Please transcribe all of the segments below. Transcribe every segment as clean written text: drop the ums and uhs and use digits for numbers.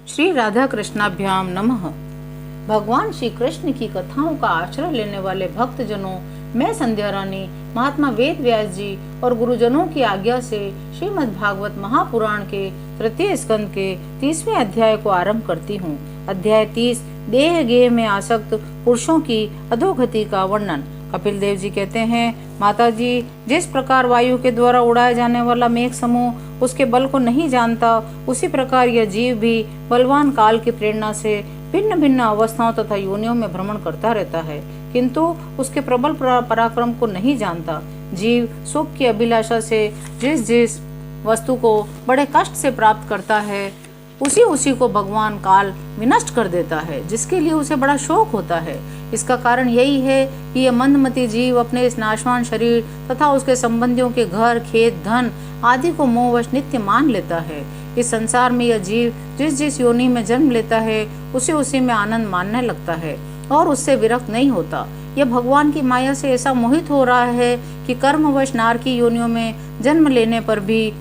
श्री राधा कृष्णाभ्याम नमः। भगवान श्री कृष्ण की कथाओं का आश्रय लेने वाले भक्त जनों, मैं संध्या रानी महात्मा वेद व्यास जी और गुरुजनों की आज्ञा से श्रीमद् भागवत महापुराण के तृतीय स्कंद के 30वें अध्याय को आरंभ करती हूँ। अध्याय 30 देह गेह में आसक्त पुरुषों की अधोगति का वर्णन। कपिल देव जी कहते हैं, माता जी, जिस प्रकार वायु के द्वारा उड़ाया जाने वाला मेघ समूह उसके बल को नहीं जानता, उसी प्रकार यह जीव भी बलवान काल की प्रेरणा से भिन्न भिन्न अवस्थाओं तथा योनियों में भ्रमण करता रहता है, किंतु उसके प्रबल पराक्रम को नहीं जानता। जीव सुख की अभिलाषा से जिस जिस वस्तु को बड़े कष्ट से प्राप्त करता है, उसी को भगवान काल विनष्ट कर देता है, जिसके लिए उसे बड़ा शोक होता है। इसका कारण यही है कि यह मंदमती जीव अपने इस नाशवान शरीर तथा उसके संबंधियों के घर, खेत, धन आदि को मोहवश नित्य मान लेता है। इस संसार में यह जीव जिस जिस योनि में जन्म लेता है, उसी में आनंद मानने लगता है और उससे विरक्त नहीं होता। यह भगवान की माया से ऐसा मोहित हो रहा है कि कर्मवश नार की योनियों में जन्म लेने पर भी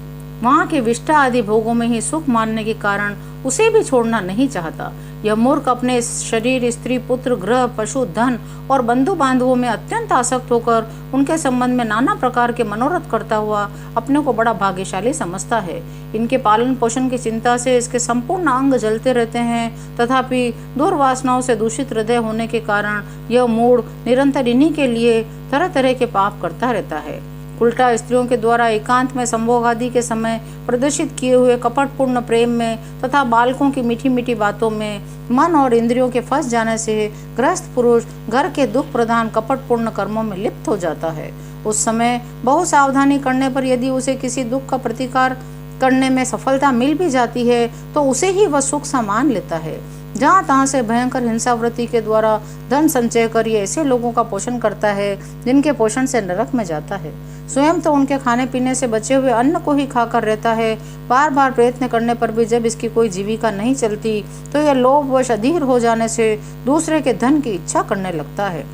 वहाँ के विष्ठा आदि भोगों में ही सुख मानने के कारण उसे भी छोड़ना नहीं चाहता। यह मूर्ख अपने शरीर, स्त्री, पुत्र, गृह, पशु, धन और बंधु बांधवों में अत्यंत आसक्त होकर उनके संबंध में नाना प्रकार के मनोरथ करता हुआ अपने को बड़ा भाग्यशाली समझता है। इनके पालन पोषण की चिंता से इसके संपूर्ण अंग जलते रहते हैं, तथापि दुर्वासनाओं से दूषित हृदय होने के कारण यह मूढ़ निरंतर इन्हीं के लिए तरह तरह के पाप करता रहता है। उल्टा स्त्रियों के द्वारा एकांत में संभोग आदि के समय प्रदर्शित किए हुए कपटपूर्ण प्रेम में तथा बालकों की मीठी मीठी बातों में मन और इंद्रियों के फंस जाने से गृहस्थ पुरुष घर के दुख प्रधान कपटपूर्ण कर्मों में लिप्त हो जाता है। उस समय बहुत सावधानी करने पर यदि उसे किसी दुख का प्रतिकार करने में सफलता मिल भी जाती है, तो उसे ही वह सुख सा मान लेता है। जहाँ तहाँ से भयंकर हिंसावृत्ति के द्वारा धन संचय कर ये ऐसे लोगों का पोषण करता है जिनके पोषण से नरक में जाता है। स्वयं तो उनके खाने पीने से बचे हुए अन्न को ही खाकर रहता है। बार बार प्रयत्न करने पर भी जब इसकी कोई जीविका नहीं चलती, तो यह लोभवश अधीर हो जाने से दूसरे के धन की इच्छा करने लगता है।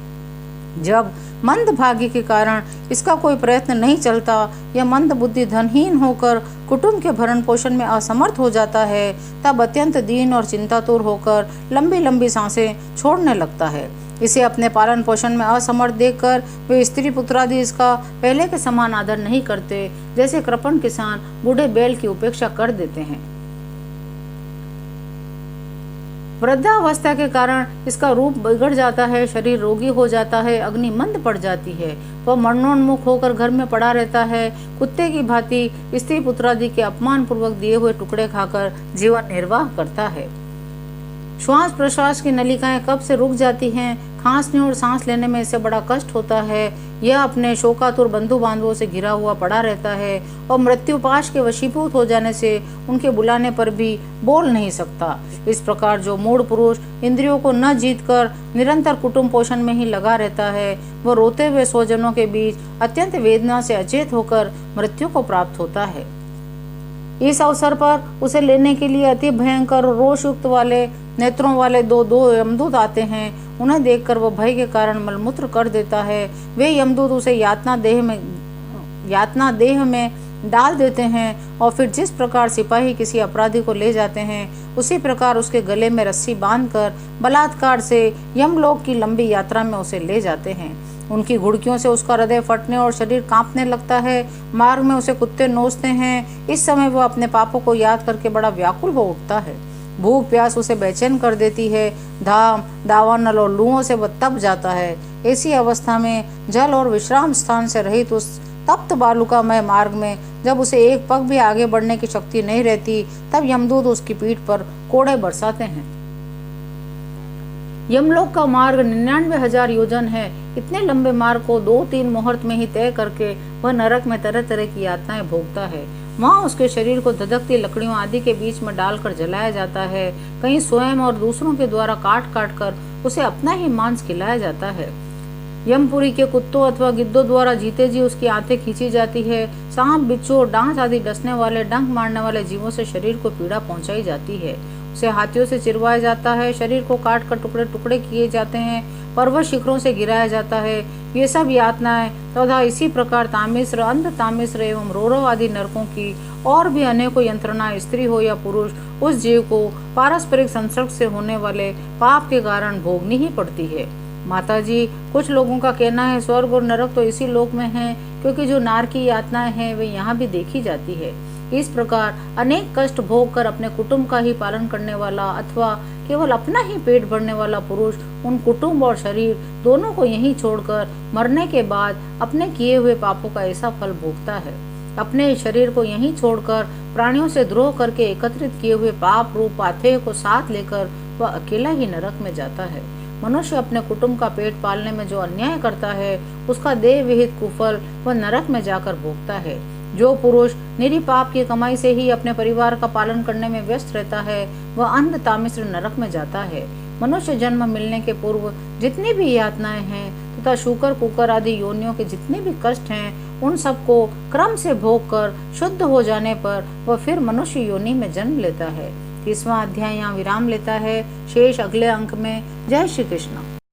जब मंद भाग्य के कारण इसका कोई प्रयत्न नहीं चलता, यह मंद बुद्धि धनहीन होकर कुटुंब के भरण पोषण में असमर्थ हो जाता है, तब अत्यंत दीन और चिंतातुर होकर लंबी लंबी सांसें छोड़ने लगता है। इसे अपने पालन पोषण में असमर्थ देखकर वे स्त्री पुत्रादि इसका पहले के समान आदर नहीं करते, जैसे कृपण किसान बूढ़े बैल की उपेक्षा कर देते हैं। वृद्धावस्था के कारण इसका रूप बिगड़ जाता है, शरीर रोगी हो जाता है, अग्नि मंद पड़ जाती है, वह मरणोन्मुख होकर घर में पड़ा रहता है। कुत्ते की भांति स्त्री पुत्रादि के अपमान पूर्वक दिए हुए टुकड़े खाकर जीवन निर्वाह करता है। श्वास प्रश्वास की नलिकाएं कब से रुक जाती हैं, खांसने और सांस लेने में इसे बड़ा कष्ट होता है। यह अपने शोकातुर बंधु बांधवों से घिरा हुआ पड़ा रहता है और मृत्युपाश के वशीभूत हो जाने से उनके बुलाने पर भी बोल नहीं सकता। इस प्रकार जो मूढ़ पुरुष इंद्रियों को न जीतकर निरंतर कुटुंब पोषण में ही लगा रहता है, वह रोते हुए स्वजनों के बीच अत्यंत वेदना से अचेत होकर मृत्यु को प्राप्त होता है। इस अवसर पर उसे लेने के लिए अति भयंकर रोषयुक्त वाले नेत्रों वाले दो यमदूत आते हैं। उन्हें देखकर वह भय के कारण मलमूत्र कर देता है। वे यमदूत उसे यातना देह में डाल देते हैं और फिर जिस प्रकार सिपाही किसी अपराधी को ले जाते हैं, उसी प्रकार उसके गले में रस्सी बांधकर बलात्कार से यमलोक की लंबी यात्रा में उसे ले जाते हैं। उनकी घुड़कियों से उसका हृदय फटने और शरीर कांपने लगता है। मार्ग में उसे कुत्ते नोचते हैं। इस समय वह अपने पापों को याद करके बड़ा व्याकुल हो उठता है। भूख प्यास उसे बेचैन कर देती है। धाम, दावानल और लूहों से वह तप जाता है। ऐसी अवस्था में जल और विश्राम स्थान से रहित उस तप्त बालुकामय मार्ग में जब उसे एक पग भी आगे बढ़ने की शक्ति नहीं रहती, तब यमदूत उसकी पीठ पर कोड़े बरसाते हैं। यमलोक का मार्ग 99,000 योजन है। इतने लंबे मार्ग को 2-3 मुहूर्त में ही तय करके वह नरक में तरह तरह की यातनाएं भोगता है। वहाँ उसके शरीर को धधकती लकड़ियों आदि के बीच में डालकर जलाया जाता है। कहीं स्वयं और दूसरों के द्वारा काट काट कर उसे अपना ही मांस खिलाया जाता है। यमपुरी के कुत्तों अथवा गिद्धों द्वारा जीते जी उसकी आंखें खींची जाती है। सांप, बिच्छू और डांस आदि डसने वाले, डंक मारने वाले जीवों से शरीर को पीड़ा पहुंचाई जाती है। उसे हाथियों से चिरवाया जाता है। शरीर को काट कर टुकड़े टुकड़े किए जाते हैं। पर्वत शिखरों से गिराया जाता है। ये सब यातनाएं तथा इसी प्रकार तामिश्र, अंध तामिश्र एवं रौरव आदि नरकों की और भी अनेकों यंत्रणा स्त्री हो या पुरुष उस जीव को पारस्परिक संसर्ग से होने वाले पाप के कारण भोगनी ही पड़ती है। माताजी, कुछ लोगों का कहना है स्वर्ग और नरक तो इसी लोक में हैं, क्योंकि जो नार की यातनाएं हैं वे यहाँ भी देखी जाती है। इस प्रकार अनेक कष्ट भोग कर अपने कुटुंब का ही पालन करने वाला अथवा केवल अपना ही पेट भरने वाला पुरुष उन कुटुंब और शरीर दोनों को यहीं छोड़कर मरने के बाद अपने किए हुए पापों का ऐसा फल भोगता है। अपने शरीर को यहीं छोड़कर प्राणियों से द्रोह करके एकत्रित किए हुए पाप रूप पाथेय को साथ लेकर वह अकेला ही नरक में जाता है। मनुष्य अपने कुटुंब का पेट पालने में जो अन्याय करता है उसका देह विहित कुफल वह नरक में जाकर भोगता है। जो पुरुष निरी पाप की कमाई से ही अपने परिवार का पालन करने में व्यस्त रहता है वह अंध तामिश्र नरक में जाता है। मनुष्य जन्म मिलने के पूर्व जितनी भी यातनाएं हैं तथा शूकर कुकर आदि योनियों के जितने भी कष्ट हैं उन सबको क्रम से भोग कर शुद्ध हो जाने पर वह फिर मनुष्य योनि में जन्म लेता है। 30वां अध्याय यहाँ विराम लेता है। शेष अगले अंक में। जय श्री कृष्ण।